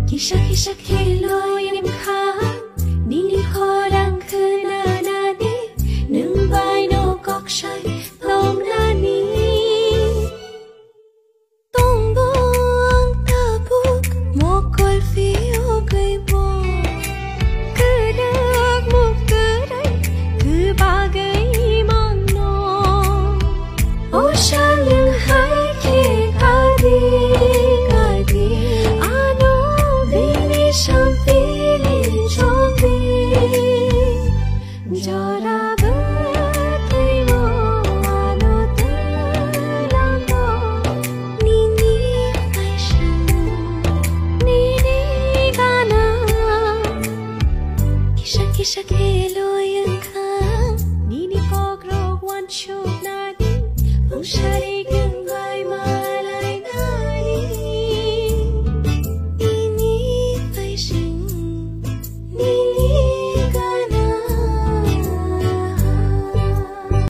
Kisah kisah kelo yang khang Nini khorang khana nani Nung bai no kok shai tom nani Tong buông tabuk mokol phiêu cây buông Cứ được một cứ đây cứ ba gầy mang no Ô sa lưng hai khi ca đi Sampai chobi jara bertemu anu terlambo nini Aisyah nini kana kisah-kisah kelo